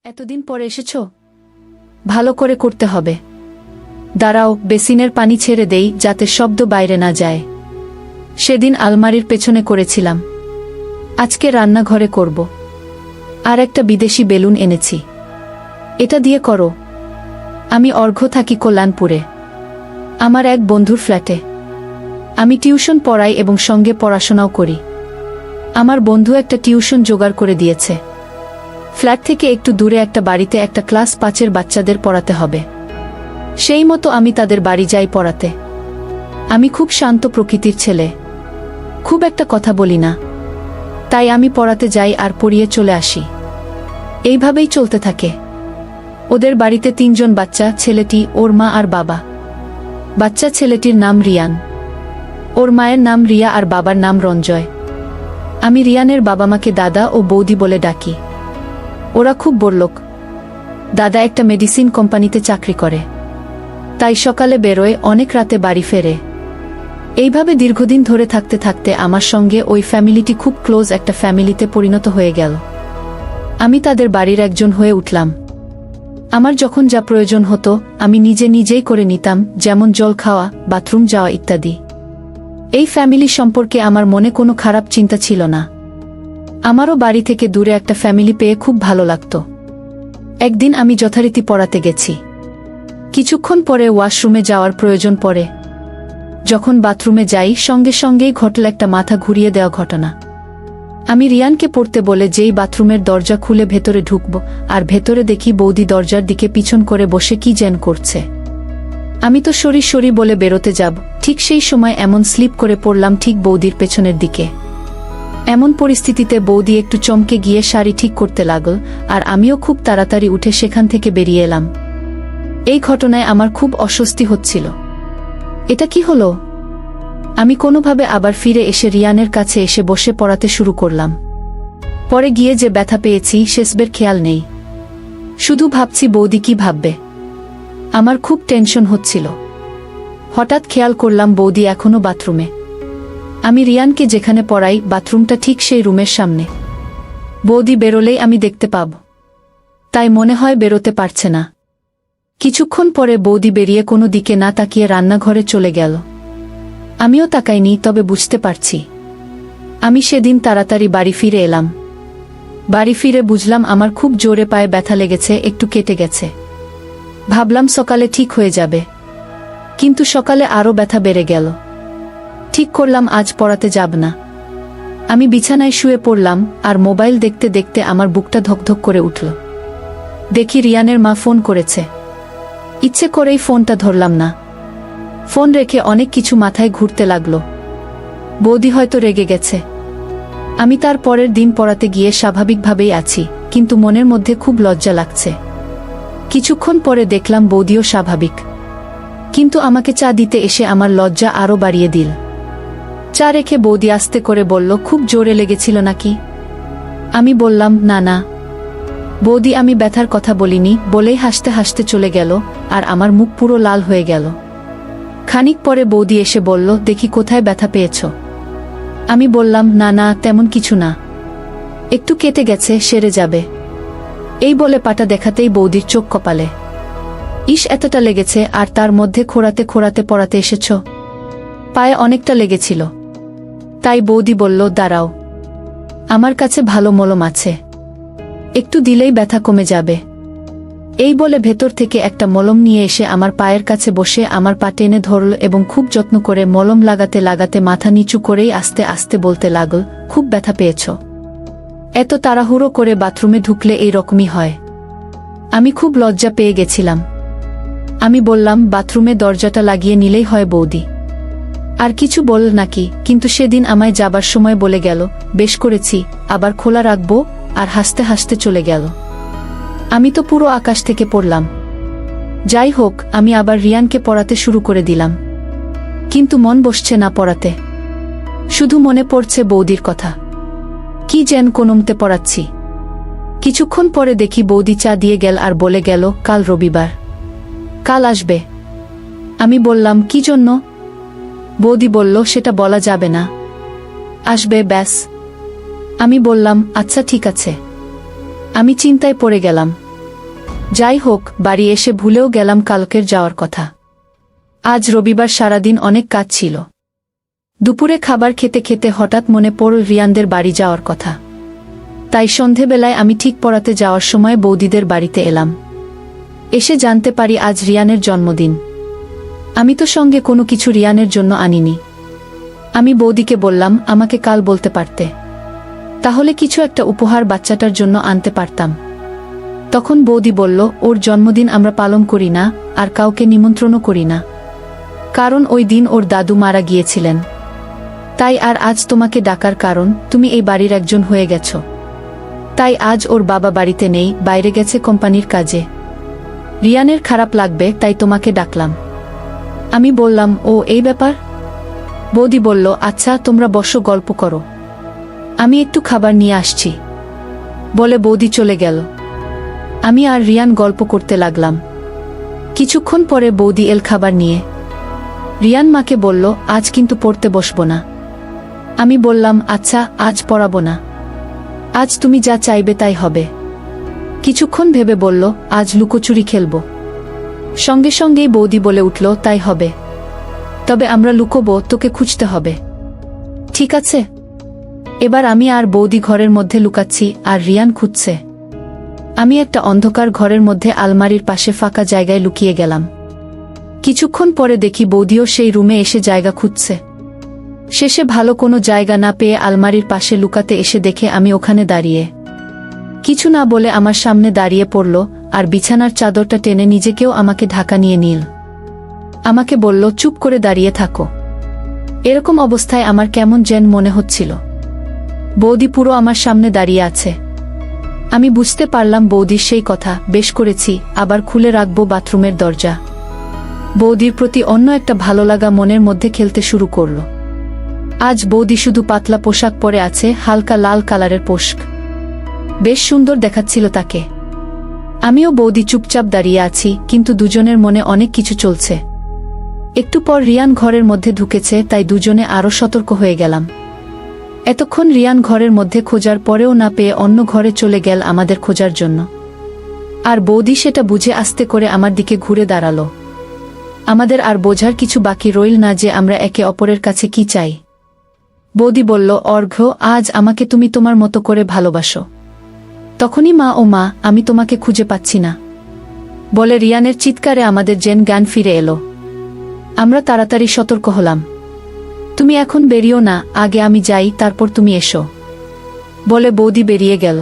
এতদিন পরে এসেছো? ভালো করে করতে হবে। দাঁড়াও, বেসিনের পানি ছেড়ে দেই যাতে শব্দ বাইরে না যায়। সেদিন আলমারির পেছনে করেছিলাম, আজকে রান্নাঘরে করব। আর একটা বিদেশি বেলুন এনেছি, এটা দিয়ে করো। আমি অর্ঘ্য থাকি কল্যাণপুরে, আমার এক বন্ধুর ফ্ল্যাটে। আমি টিউশন পড়াই এবং সঙ্গে পড়াশোনাও করি। আমার বন্ধু একটা টিউশন জোগাড় করে দিয়েছে। ফ্ল্যাট থেকে একটু দূরে একটা বাড়িতে একটা ক্লাস 5-এর বাচ্চাদের পড়াতে হবে। সেই মতো আমি তাদের বাড়ি যাই পড়াতে। আমি খুব শান্ত প্রকৃতির ছেলে, খুব একটা কথা বলি না, তাই আমি পড়াতে যাই আর পড়িয়ে চলে আসি। এইভাবেই চলতে থাকে। ওদের বাড়িতে 3 জন বাচ্চা, ছেলেটি, ওর মা আর বাবা। বাচ্চা ছেলেটির নাম রিয়ান, ওর মায়ের নাম রিয়া আর বাবার নাম রঞ্জয়। আমি রিয়ানের বাবা মাকে দাদা ও বৌদি বলে ডাকি। ওরা খুব বড়লোক। দাদা একটা মেডিসিন কোম্পানিতে চাকরি করে, তাই সকালে বেরোয়, অনেক রাতে বাড়ি ফেরে। এইভাবে দীর্ঘদিন ধরে থাকতে থাকতে আমার সঙ্গে ওই ফ্যামিলিটি খুব ক্লোজ একটা ফ্যামিলিতে পরিণত হয়ে গেল। আমি তাদের বাড়ির একজন হয়ে উঠলাম। আমার যখন যা প্রয়োজন হতো আমি নিজেই করে নিতাম, যেমন জল খাওয়া, বাথরুম যাওয়া ইত্যাদি। এই ফ্যামিলি সম্পর্কে আমার মনে কোনো খারাপ চিন্তা ছিল না। আমারও বাড়ি থেকে দূরে একটা ফ্যামিলি পেয়ে খুব ভালো লাগত। একদিন আমি যথারীতি পড়াতে গেছি। কিছুক্ষণ পরে ওয়াশরুমে যাওয়ার প্রয়োজন পড়ে। যখন বাথরুমে যাই সঙ্গেই ঘটল একটা মাথা ঘুরিয়ে দেওয়া ঘটনা। আমি রিয়ানকে পড়তে বলে যেই বাথরুমের দরজা খুলে ভেতরে ঢুকব, আর ভেতরে দেখি বৌদি দরজার দিকে পিছন করে বসে কি যেন করছে। আমি তো সরি বলে বেরোতে যাব, ঠিক সেই সময় এমন স্লিপ করে পড়লাম ঠিক বৌদির পেছনের দিকে। এমন পরিস্থিতিতে বৌদি একটু চমকে গিয়ে শাড়ি ঠিক করতে লাগল, আর আমিও খুব তাড়াতাড়ি উঠে সেখান থেকে বেরিয়ে এলাম। এই ঘটনায় আমার খুব অস্বস্তি হচ্ছিল। এটা কি হলো? আমি কোনোভাবে আবার ফিরে এসে রিয়ানের কাছে এসে বসে পড়াতে শুরু করলাম। পরে গিয়ে যে ব্যথা পেয়েছি শেষবের খেয়াল নেই। শুধু ভাবছি বৌদি কি ভাববে। আমার খুব টেনশন হচ্ছিল। হঠাৎ খেয়াল করলাম বৌদি এখনো বাথরুমে। আমি রিয়ানকে যেখানে পড়াই বাথরুমটা ঠিক সেই রুমের সামনে। বৌদি বেরোলেই আমি দেখতে পাব, তাই মনে হয় বেরোতে পারছে না। কিছুক্ষণ পরে বৌদি বেরিয়ে কোনো দিকে না তাকিয়ে রান্নাঘরে চলে গেল। আমিও তাকাইনি, তবে বুঝতে পারছি। আমি সেদিন তাড়াতাড়ি বাড়ি ফিরে এলাম। বাড়ি ফিরে বুঝলাম আমার খুব জোরে পায়ে ব্যথা লেগেছে, একটু কেটে গেছে। ভাবলাম সকালে ঠিক হয়ে যাবে, কিন্তু সকালে আরও ব্যথা বেড়ে গেল। ঠিক করলাম আজ পড়াতে যাব না। আমি বিছানায় শুয়ে পড়লাম, আর মোবাইল দেখতে দেখতে আমার বুকটা ধকধক করে উঠল। দেখি রিয়ানের মা ফোন করেছে। ইচ্ছে করেই ফোনটা ধরলাম না। ফোন রেখে অনেক কিছু মাথায় ঘুরতে লাগলো। বৌদি হয়তো রেগে গেছে। আমি তার পরের দিন পড়াতে গিয়ে স্বাভাবিকভাবেই আছি, কিন্তু মনের মধ্যে খুব লজ্জা লাগছে। কিছুক্ষণ পরে দেখলাম বৌদিও স্বাভাবিক, কিন্তু আমাকে চা দিতে এসে আমার লজ্জা আরও বাড়িয়ে দিল। চা রেখে বৌদি আস্তে করে বলল, খুব জোরে লেগেছিল নাকি? আমি বললাম, না। বৌদি আমি ব্যথার কথা বলিনি বলেই হাসতে হাসতে চলে গেল, আর আমার মুখ পুরো লাল হয়ে গেল। খানিক পরে বৌদি এসে বলল, দেখি কোথায় ব্যথা পেয়েছ? আমি বললাম, না তেমন কিছু না, একটু কেটে গেছে, সেরে যাবে। এই বলে পাটা দেখাতেই বৌদির চোখ কপালে। ইস, এতটা লেগেছে, আর তার মধ্যে খোঁড়াতে পড়াতে এসেছ? পায়ে অনেকটা লেগেছিল। তাই বৌদি বলল, দাঁড়াও, আমার কাছে ভালো মলম আছে, একটু দিলেই ব্যথা কমে যাবে। এই বলে ভেতর থেকে একটা মলম নিয়ে এসে আমার পায়ের কাছে বসে আমার পা টেনে ধরল এবং খুব যত্ন করে মলম লাগাতে মাথা নিচু করেই আস্তে আস্তে বলতে লাগল, খুব ব্যথা পেয়েছ? এত তাড়াহুড়ো করে বাথরুমে ঢুকলে এই রকমই হয়। আমি খুব লজ্জা পেয়ে গেছিলাম। আমি বললাম, বাথরুমে দরজাটা লাগিয়ে নিলেই হয় বৌদি। আর কিছু বল নাকি? কিন্তু সেদিন আমায় যাবার সময় বলে গেল, বেশ করেছি, আবার খোলা রাখবো, আর হাসতে হাসতে চলে গেল। আমি তো পুরো আকাশ থেকে পড়লাম। যাই হোক, আমি আবার রিয়ানকে পড়াতে শুরু করে দিলাম, কিন্তু মন বসছে না পড়াতে। শুধু মনে পড়ছে বৌদির কথা। কি যেন কোনমতে পড়াচ্ছি। কিছুক্ষণ পরে দেখি বৌদি চা দিয়ে গেল আর বলে গেল, কাল রবিবার, কাল আসবে। আমি বললাম, কি জন্য? বৌদি বলল, সেটা বলা যাবে না, আসবে ব্যাস। আমি বললাম, আচ্ছা ঠিক আছে। আমি চিন্তায় পড়ে গেলাম। যাই হোক, বাড়ি এসে ভুলেও গেলাম কালকের যাওয়ার কথা। আজ রবিবার, সারাদিন অনেক কাজ ছিল। দুপুরে খাবার খেতে খেতে হঠাৎ মনে পড়ল রিয়ানদের বাড়ি যাওয়ার কথা। তাই সন্ধেবেলায় আমি ঠিক পড়াতে যাওয়ার সময় বৌদিদের বাড়িতে এলাম। এসে জানতে পারি আজ রিয়ানের জন্মদিন। আমি তো সঙ্গে কোনো কিছু রিয়ানের জন্য আনিনি। আমি বৌদিকে বললাম, আমাকে কাল বলতে পারতে, তাহলে কিছু একটা উপহার বাচ্চাটার জন্য আনতে পারতাম। তখন বৌদি বলল, ওর জন্মদিন আমরা পালন করি না, আর কাউকে নিমন্ত্রণও করি না, কারণ ওই দিন ওর দাদু মারা গিয়েছিলেন। তাই আর আজ তোমাকে ডাকার কারণ, তুমি এই বাড়ির একজন হয়ে গেছ। তাই আজ ওর বাবা বাড়িতে নেই, বাইরে গেছে কোম্পানির কাজে। রিয়ানের খারাপ লাগবে, তাই তোমাকে ডাকলাম। আমি বললাম, ও এই ব্যাপার? বৌদি বলল, আচ্ছা তোমরা বসো, গল্প করো, আমি একটু খাবার নিয়ে আসছি। বলে বৌদি চলে গেল। আমি আর রিয়ান গল্প করতে লাগলাম। কিছুক্ষণ পরে বৌদি এল খাবার নিয়ে। রিয়ান মাকে বলল, আজ কিন্তু পড়তে বসবো না। আমি বললাম, আচ্ছা আজ পড়াবো না, আজ তুমি যা চাইবে তাই হবে। কিছুক্ষণ ভেবে বলল, আজ লুকোচুরি খেলব। সঙ্গে সঙ্গেই বৌদি বলে উঠল, তাই হবে, তবে আমরা লুকোবো, তোকে খুঁজতে হবে। ঠিক আছে। এবার আমি আর বৌদি ঘরের মধ্যে লুকাচ্ছি, আর রিয়ান খুঁজছে। আমি একটা অন্ধকার ঘরের মধ্যে আলমারির পাশে ফাঁকা জায়গায় লুকিয়ে গেলাম। কিছুক্ষণ পরে দেখি বৌদিও সেই রুমে এসে জায়গা খুঁজছে। শেষে ভালো কোনো জায়গা না পেয়ে আলমারির পাশে লুকাতে এসে দেখে আমি ওখানে দাঁড়িয়ে। কিছু না বলে আমার সামনে দাঁড়িয়ে পড়ল, আর বিছানার চাদরটা টেনে নিজেকেও আমাকে ঢাকা নিয়ে নিল। আমাকে বলল, চুপ করে দাঁড়িয়ে থাকো। এরকম অবস্থায় আমার কেমন যেন মনে হচ্ছিল। বৌদি পুরো আমার সামনে দাঁড়িয়ে আছে। আমি বুঝতে পারলাম বৌদির সেই কথা, বেশ করেছি, আবার খুলে রাখবো বাথরুমের দরজা। বৌদির প্রতি অন্য একটা ভালো লাগা মনের মধ্যে খেলতে শুরু করল। আজ বৌদি শুধু পাতলা পোশাক পরে আছে, হালকা লাল কালারের পোশাক, বেশ সুন্দর দেখাচ্ছিল তাকে। আমিও বৌদি চুপচাপ দাঁড়িয়ে আছি, কিন্তু দুজনের মনে অনেক কিছু চলছে। একটু পর রিয়ান ঘরের মধ্যে ঢুকেছে, তাই দুজনে আরো সতর্ক হয়ে গেলাম। এতক্ষণ রিয়ান ঘরের মধ্যে খোঁজার পরেও না পেয়ে অন্য ঘরে চলে গেল আমাদের খোঁজার জন্য। আর বৌদি সেটা বুঝে আস্তে করে আমার দিকে ঘুরে দাঁড়ালো। আমাদের আর বোঝার কিছু বাকি রইল না যে আমরা একে অপরের কাছে কি চাই। বৌদি বলল, অর্ঘ্য, আজ আমাকে তুমি তোমার মতো করে ভালোবাসো। তখনই মা, ও মা, আমি তোমাকে খুঁজে পাচ্ছি না, বলে রিয়ানের চিৎকারে আমাদের যেন জ্ঞান ফিরে এলো। আমরা তাড়াতাড়ি সতর্ক হলাম। তুমি এখন বেরিও না, আগে আমি যাই, তারপর তুমি এসো, বলে বৌদি বেরিয়ে গেল।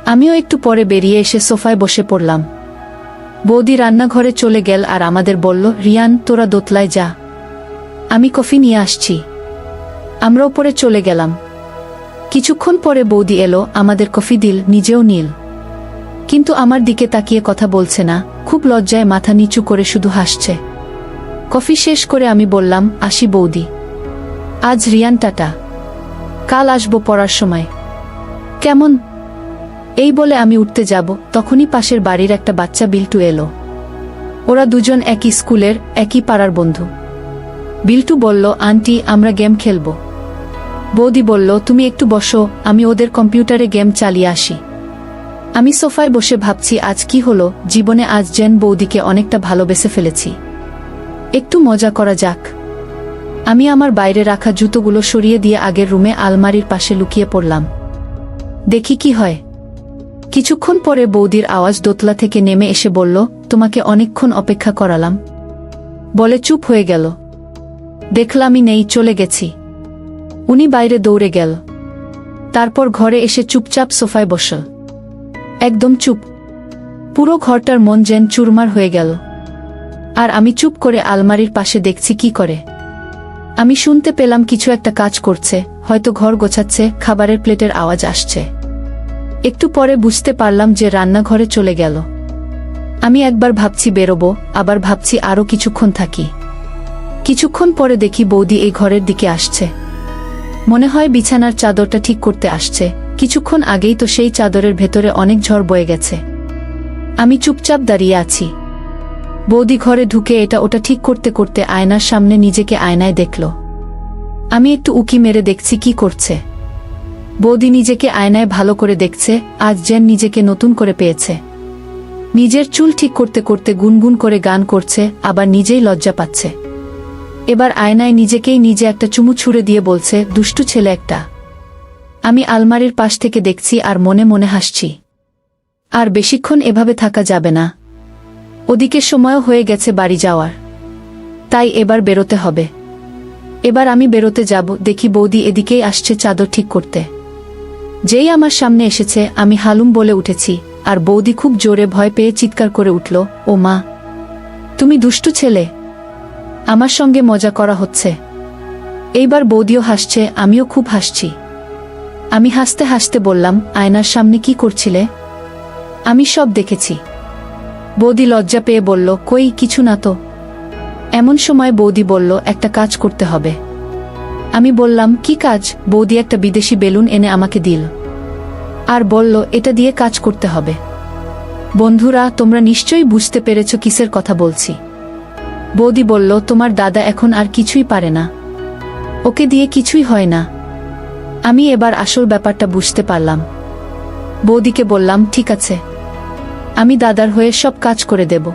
আমিও একটু পরে বেরিয়ে এসে সোফায় বসে পড়লাম। বৌদি রান্নাঘরে চলে গেল আর আমাদের বলল, রিয়ান, তোরা দোতলায় যা, আমি কফি নিয়ে আসছি। আমরা উপরে চলে গেলাম। কিছুক্ষণ পরে বৌদি এলো, আমাদের কফি দিল, নিজেও নীল, কিন্তু আমার দিকে তাকিয়ে কথা বলছে না, খুব লজ্জায় মাথা নিচু করে শুধু হাসছে। কফি শেষ করে আমি বললাম, আসি বৌদি, আজ রিয়ান টাটা, কাল আসবো পড়ার সময়, কেমন? এই বলে আমি উঠতে যাব, তখনই পাশের বাড়ির একটা বাচ্চা বিল্টু এলো। ওরা দুজন একই স্কুলের, একই পাড়ার বন্ধু। বিল্টু বলল, আন্টি, আমরা গেম খেলব। বৌদি বলল, তুমি একটু বসো, আমি ওদের কম্পিউটারে গেম চালিয়ে আসি। আমি সোফায় বসে ভাবছি আজ কি হলো জীবনে, আজ যেন বৌদিকে অনেকটা ভালোবেসে ফেলেছি। একটু মজা করা যাক। আমি আমার বাইরে রাখা জুতোগুলো সরিয়ে দিয়ে আগের রুমে আলমারির পাশে লুকিয়ে পড়লাম, দেখি কি হয়। কিছুক্ষণ পরে বৌদির আওয়াজ দোতলা থেকে নেমে এসে বলল, তোমাকে অনেকক্ষণ অপেক্ষা করালাম, বলে চুপ হয়ে গেল। দেখলামই নেই, চলে গেছি। উনি বাইরে দৌড়ে গেল। তারপর ঘরে এসে চুপচাপ সোফায় বসল, একদম চুপ। পুরো ঘরটার মন যেন চুরমার হয়ে গেল। আর আমি চুপ করে আলমারির পাশে দেখছি কি করে। আমি শুনতে পেলাম কিছু একটা কাজ করছে, হয়তো ঘর গোছাচ্ছে, খাবারের প্লেটের আওয়াজ আসছে। একটু পরে বুঝতে পারলাম যে রান্নাঘরে চলে গেল। আমি একবার ভাবছি বেরোবো, আবার ভাবছি আরো কিছুক্ষণ থাকি। কিছুক্ষণ পরে দেখি বৌদি এই ঘরের দিকে আসছে। মনে হয় বিছানার চাদরটা ঠিক করতে আসছে, কিছুক্ষণ আগেই তো সেই চাদরের ভেতরে অনেক ঝড় বয়ে গেছে। আমি চুপচাপ দাঁড়িয়ে আছি। বৌদি ঘরে ঢুকে এটা ওটা ঠিক করতে করতে আয়নার সামনে নিজেকে আয়নায় দেখল। আমি একটু উকি মেরে দেখছি কি করছে। বৌদি নিজেকে আয়নায় ভালো করে দেখছে, আজ যেন নিজেকে নতুন করে পেয়েছে। নিজের চুল ঠিক করতে করতে গুনগুন করে গান করছে, আবার নিজেই লজ্জা পাচ্ছে। এবার আয়নায় নিজেকেই নিজে একটা চুমু ছুঁড়ে দিয়ে বলছে, দুষ্টু ছেলে একটা। আমি আলমারির পাশ থেকে দেখছি আর মনে মনে হাসছি। আর বেশিক্ষণ এভাবে থাকা যাবে না। ওদিকে সময়ও হয়ে গেছে বাড়ি যাওয়ার। তাই এবার বেরোতে হবে। এবার আমি বেরোতে যাব, দেখি বৌদি এদিকেই আসছে চাদর ঠিক করতে। যেই আমার সামনে এসেছে আমি হালুম বলে উঠেছি, আর বৌদি খুব জোরে ভয় পেয়ে চিৎকার করে উঠল, ও মা, তুমি দুষ্টু ছেলে, আমার সঙ্গে মজা করা হচ্ছে। এইবার বৌদিও হাসছে, আমিও খুব হাসছি। আমি হাসতে হাসতে বললাম, আয়নার সামনে কি করছিলে? আমি সব দেখেছি। বৌদি লজ্জা পেয়ে বলল, কই কিছু না তো। এমন সময় বৌদি বলল, একটা কাজ করতে হবে। আমি বললাম, কি কাজ? বৌদি একটা বিদেশি বেলুন এনে আমাকে দিল আর বলল, এটা দিয়ে কাজ করতে হবে। বন্ধুরা, তোমরা নিশ্চয়ই বুঝতে পেরেছ কিসের কথা বলছি। বৌদি বলল, তোমার দাদা এখন আর কিছুই পারে না, ওকে দিয়ে কিছুই হয় না। আমি এবার আসল ব্যাপারটা বুঝতে পারলাম। বৌদিকে বললাম, ঠিক আছে, আমি দাদার হয়ে সব কাজ করে দেব।